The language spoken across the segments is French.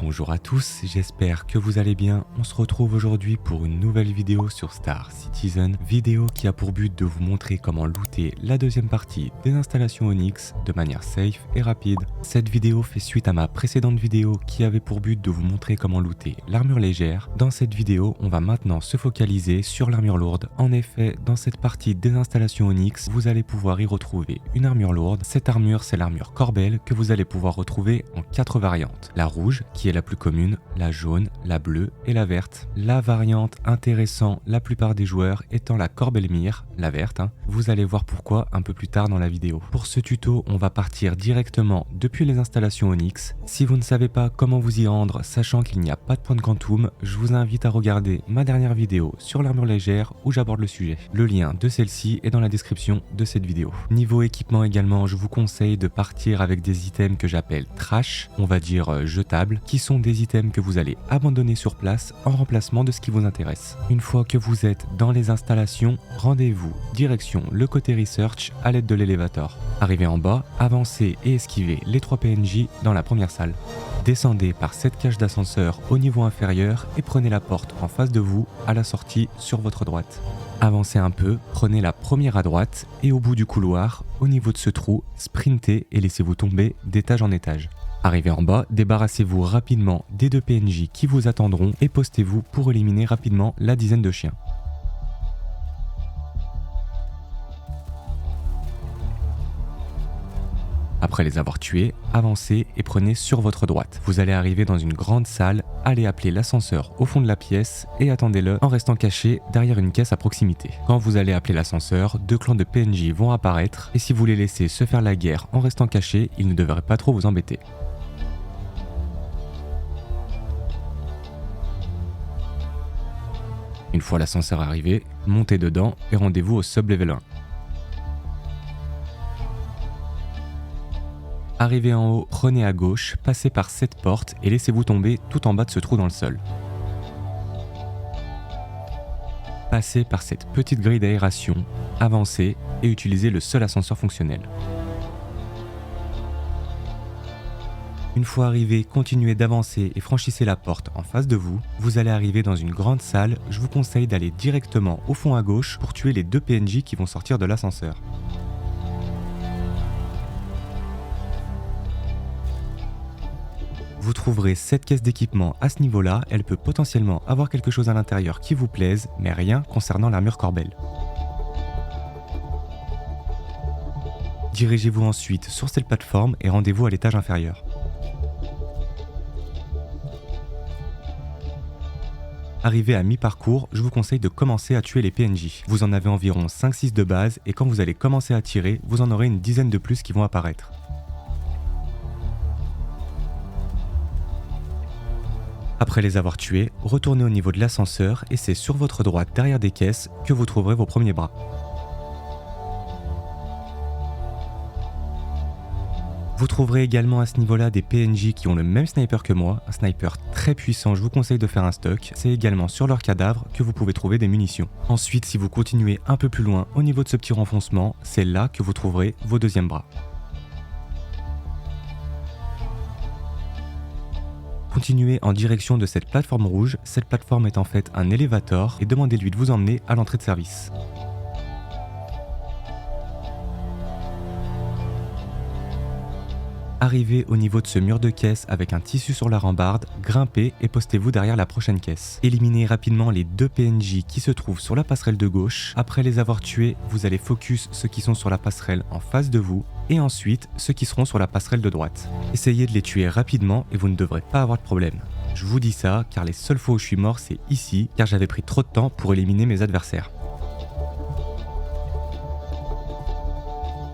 Bonjour à tous, j'espère que vous allez bien. On se retrouve aujourd'hui pour une nouvelle vidéo sur Star Citizen, vidéo qui a pour but de vous montrer comment looter la deuxième partie des installations Onyx de manière safe et rapide. Cette vidéo fait suite à ma précédente vidéo qui avait pour but de vous montrer comment looter l'armure légère. Dans cette vidéo, on va maintenant se focaliser sur l'armure lourde. En effet, dans cette partie des installations Onyx, vous allez pouvoir y retrouver une armure lourde. Cette armure, c'est l'armure Corbel que vous allez pouvoir retrouver en 4 variantes. La rouge, qui est la plus commune, la jaune, la bleue et la verte. La variante intéressant la plupart des joueurs étant la Corbelmire, la verte. Vous allez voir pourquoi un peu plus tard dans la vidéo. Pour ce tuto, on va partir directement depuis les installations Onyx. Si vous ne savez pas comment vous y rendre, sachant qu'il n'y a pas de point de quantum, je vous invite à regarder ma dernière vidéo sur l'armure légère où j'aborde le sujet. Le lien de celle-ci est dans la description de cette vidéo. Niveau équipement également, je vous conseille de partir avec des items que j'appelle trash, on va dire jetables, qui sont des items que vous allez abandonner sur place en remplacement de ce qui vous intéresse. Une fois que vous êtes dans les installations, rendez-vous direction le côté research à l'aide de l'élévateur. Arrivez en bas, avancez et esquivez les 3 PNJ dans la première salle. Descendez par cette cage d'ascenseur au niveau inférieur et prenez la porte en face de vous à la sortie sur votre droite. Avancez un peu, prenez la première à droite et au bout du couloir, au niveau de ce trou, sprintez et laissez-vous tomber d'étage en étage. Arrivez en bas, débarrassez-vous rapidement des 2 PNJ qui vous attendront et postez-vous pour éliminer rapidement la dizaine de chiens. Après les avoir tués, avancez et prenez sur votre droite. Vous allez arriver dans une grande salle, allez appeler l'ascenseur au fond de la pièce et attendez-le en restant caché derrière une caisse à proximité. Quand vous allez appeler l'ascenseur, 2 clans de PNJ vont apparaître et si vous les laissez se faire la guerre en restant cachés, ils ne devraient pas trop vous embêter. Une fois l'ascenseur arrivé, montez dedans et rendez-vous au sub-level 1. Arrivez en haut, prenez à gauche, passez par cette porte et laissez-vous tomber tout en bas de ce trou dans le sol. Passez par cette petite grille d'aération, avancez et utilisez le seul ascenseur fonctionnel. Une fois arrivé, continuez d'avancer et franchissez la porte en face de vous. Vous allez arriver dans une grande salle, je vous conseille d'aller directement au fond à gauche pour tuer les 2 PNJ qui vont sortir de l'ascenseur. Vous trouverez cette caisse d'équipement à ce niveau-là, elle peut potentiellement avoir quelque chose à l'intérieur qui vous plaise, mais rien concernant l'armure Corbel. Dirigez-vous ensuite sur cette plateforme et rendez-vous à l'étage inférieur. Arrivé à mi-parcours, je vous conseille de commencer à tuer les PNJ. Vous en avez environ 5-6 de base et quand vous allez commencer à tirer, vous en aurez une dizaine de plus qui vont apparaître. Après les avoir tués, retournez au niveau de l'ascenseur et c'est sur votre droite derrière des caisses que vous trouverez vos premiers bras. Vous trouverez également à ce niveau-là des PNJ qui ont le même sniper que moi, un sniper très puissant, je vous conseille de faire un stock. C'est également sur leur cadavre que vous pouvez trouver des munitions. Ensuite, si vous continuez un peu plus loin au niveau de ce petit renfoncement, c'est là que vous trouverez vos deuxièmes bras. Continuez en direction de cette plateforme rouge, cette plateforme est en fait un élévateur et demandez-lui de vous emmener à l'entrée de service. Arrivez au niveau de ce mur de caisse avec un tissu sur la rambarde, grimpez et postez-vous derrière la prochaine caisse. Éliminez rapidement les 2 PNJ qui se trouvent sur la passerelle de gauche. Après les avoir tués, vous allez focus ceux qui sont sur la passerelle en face de vous et ensuite ceux qui seront sur la passerelle de droite. Essayez de les tuer rapidement et vous ne devrez pas avoir de problème. Je vous dis ça car les seules fois où je suis mort c'est ici car j'avais pris trop de temps pour éliminer mes adversaires.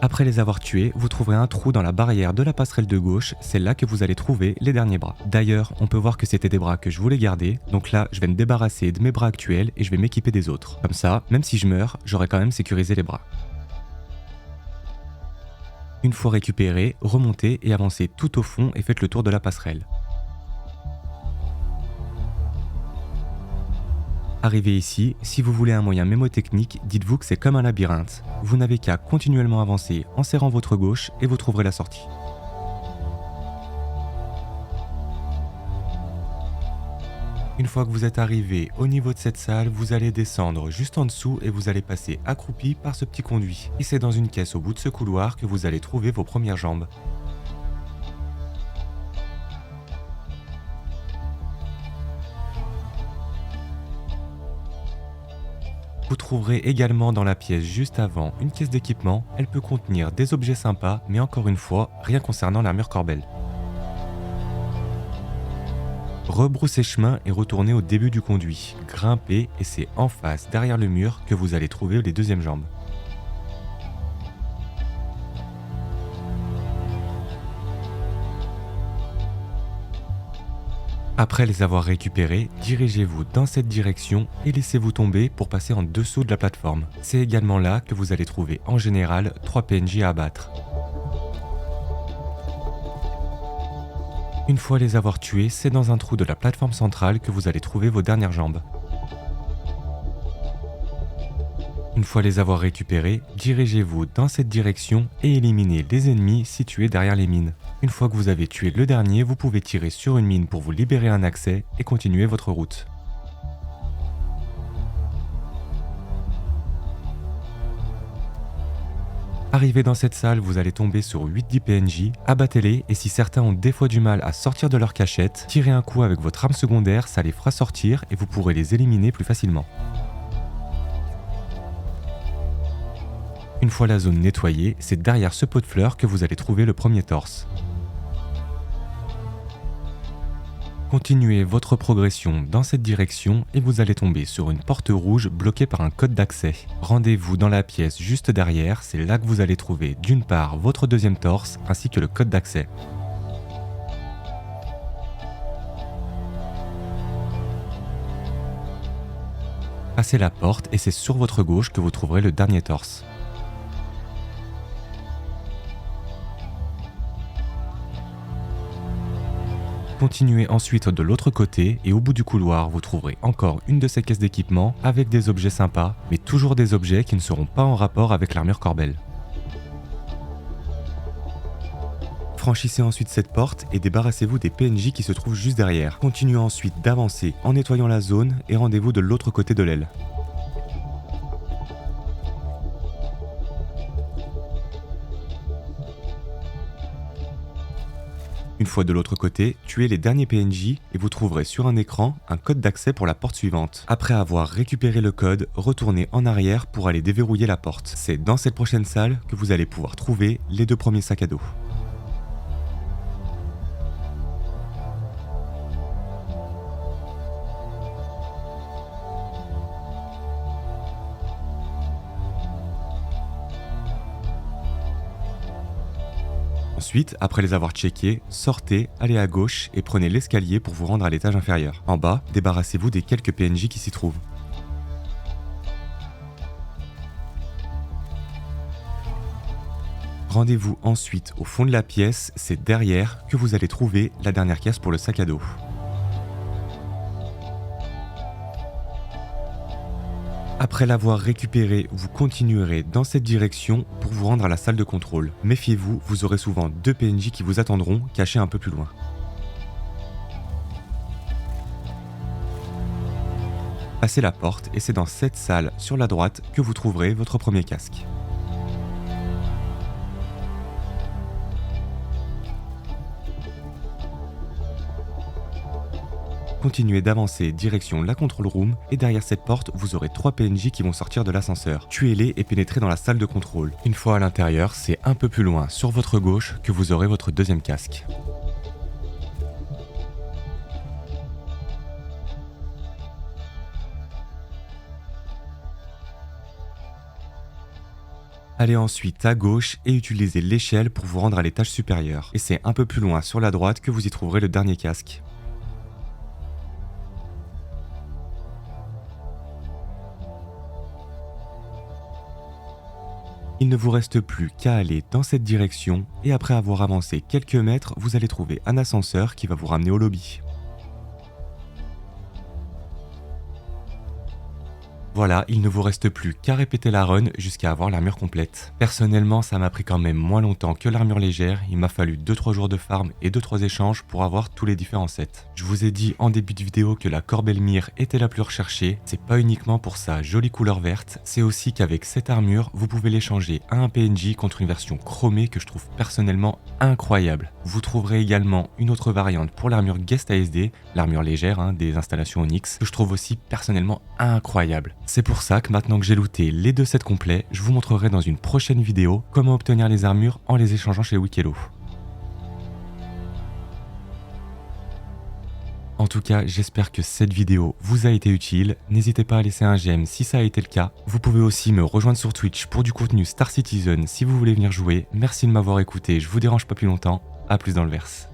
Après les avoir tués, vous trouverez un trou dans la barrière de la passerelle de gauche, c'est là que vous allez trouver les derniers bras. D'ailleurs, on peut voir que c'était des bras que je voulais garder, donc là je vais me débarrasser de mes bras actuels et je vais m'équiper des autres. Comme ça, même si je meurs, j'aurai quand même sécurisé les bras. Une fois récupérés, remontez et avancez tout au fond et faites le tour de la passerelle. Arrivé ici, si vous voulez un moyen mémotechnique, dites-vous que c'est comme un labyrinthe. Vous n'avez qu'à continuellement avancer en serrant votre gauche et vous trouverez la sortie. Une fois que vous êtes arrivé au niveau de cette salle, vous allez descendre juste en dessous et vous allez passer accroupi par ce petit conduit. Et c'est dans une caisse au bout de ce couloir que vous allez trouver vos premières jambes. Vous trouverez également dans la pièce juste avant une caisse d'équipement. Elle peut contenir des objets sympas, mais encore une fois, rien concernant l'armure Corbel. Rebroussez chemin et retournez au début du conduit. Grimpez et c'est en face, derrière le mur, que vous allez trouver les deuxièmes jambes. Après les avoir récupérés, dirigez-vous dans cette direction et laissez-vous tomber pour passer en dessous de la plateforme. C'est également là que vous allez trouver en général 3 PNJ à abattre. Une fois les avoir tués, c'est dans un trou de la plateforme centrale que vous allez trouver vos dernières jambes. Une fois les avoir récupérés, dirigez-vous dans cette direction et éliminez les ennemis situés derrière les mines. Une fois que vous avez tué le dernier, vous pouvez tirer sur une mine pour vous libérer un accès et continuer votre route. Arrivé dans cette salle, vous allez tomber sur 8-10 PNJ, abattez-les et si certains ont des fois du mal à sortir de leur cachette, tirez un coup avec votre arme secondaire, ça les fera sortir et vous pourrez les éliminer plus facilement. Une fois la zone nettoyée, c'est derrière ce pot de fleurs que vous allez trouver le premier torse. Continuez votre progression dans cette direction et vous allez tomber sur une porte rouge bloquée par un code d'accès. Rendez-vous dans la pièce juste derrière, c'est là que vous allez trouver d'une part votre deuxième torse ainsi que le code d'accès. Passez la porte et c'est sur votre gauche que vous trouverez le dernier torse. Continuez ensuite de l'autre côté et au bout du couloir, vous trouverez encore une de ces caisses d'équipement avec des objets sympas, mais toujours des objets qui ne seront pas en rapport avec l'armure Corbel. Franchissez ensuite cette porte et débarrassez-vous des PNJ qui se trouvent juste derrière. Continuez ensuite d'avancer en nettoyant la zone et rendez-vous de l'autre côté de l'aile. Une fois de l'autre côté, tuez les derniers PNJ et vous trouverez sur un écran un code d'accès pour la porte suivante. Après avoir récupéré le code, retournez en arrière pour aller déverrouiller la porte. C'est dans cette prochaine salle que vous allez pouvoir trouver les 2 premiers sacs à dos. Ensuite, après les avoir checkés, sortez, allez à gauche et prenez l'escalier pour vous rendre à l'étage inférieur. En bas, débarrassez-vous des quelques PNJ qui s'y trouvent. Rendez-vous ensuite au fond de la pièce, c'est derrière que vous allez trouver la dernière caisse pour le sac à dos. Après l'avoir récupéré, vous continuerez dans cette direction pour vous rendre à la salle de contrôle. Méfiez-vous, vous aurez souvent 2 PNJ qui vous attendront, cachés un peu plus loin. Passez la porte et c'est dans cette salle sur la droite que vous trouverez votre premier casque. Continuez d'avancer direction la control room et derrière cette porte, vous aurez 3 PNJ qui vont sortir de l'ascenseur. Tuez-les et pénétrez dans la salle de contrôle. Une fois à l'intérieur, c'est un peu plus loin sur votre gauche que vous aurez votre deuxième casque. Allez ensuite à gauche et utilisez l'échelle pour vous rendre à l'étage supérieur. Et c'est un peu plus loin sur la droite que vous y trouverez le dernier casque. Il ne vous reste plus qu'à aller dans cette direction et après avoir avancé quelques mètres, vous allez trouver un ascenseur qui va vous ramener au lobby. Voilà, il ne vous reste plus qu'à répéter la run jusqu'à avoir l'armure complète. Personnellement, ça m'a pris quand même moins longtemps que l'armure légère, il m'a fallu 2-3 jours de farm et 2-3 échanges pour avoir tous les différents sets. Je vous ai dit en début de vidéo que la Corbelmire était la plus recherchée, c'est pas uniquement pour sa jolie couleur verte, c'est aussi qu'avec cette armure, vous pouvez l'échanger à un PNJ contre une version chromée que je trouve personnellement incroyable. Vous trouverez également une autre variante pour l'armure Guest ASD, l'armure légère des installations Onyx, que je trouve aussi personnellement incroyable. C'est pour ça que maintenant que j'ai looté les 2 sets complets, je vous montrerai dans une prochaine vidéo comment obtenir les armures en les échangeant chez Wikello. En tout cas, j'espère que cette vidéo vous a été utile. N'hésitez pas à laisser un j'aime si ça a été le cas. Vous pouvez aussi me rejoindre sur Twitch pour du contenu Star Citizen si vous voulez venir jouer. Merci de m'avoir écouté, je vous dérange pas plus longtemps. À plus dans le verse.